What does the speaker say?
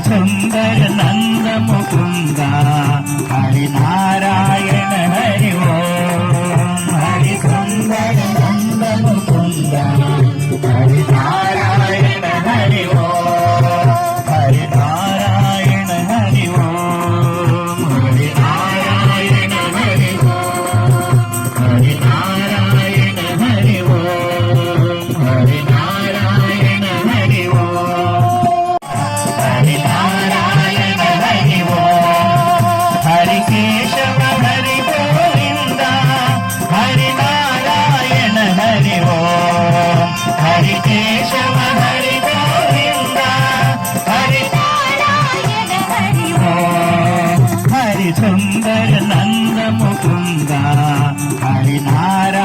सुंदर नंद मुकुंद हरि नारायण हरि ओम हरि सुंदर नंद मुकुंद हरि नारायण हरि ओम हरि नारायण हरि ओम हरि नारायण हरि ओम हरि नारायण हरि ओम हरि नारायण हरि ओम हरि नारायण हरि ओम हरि केशव हरि गोविंद हरि नारायण हरि ओम हरि केशव हरि गोविंद हरि नारायण हरि ओम हरि सुंदर नंद मुकुंद हरि नारायण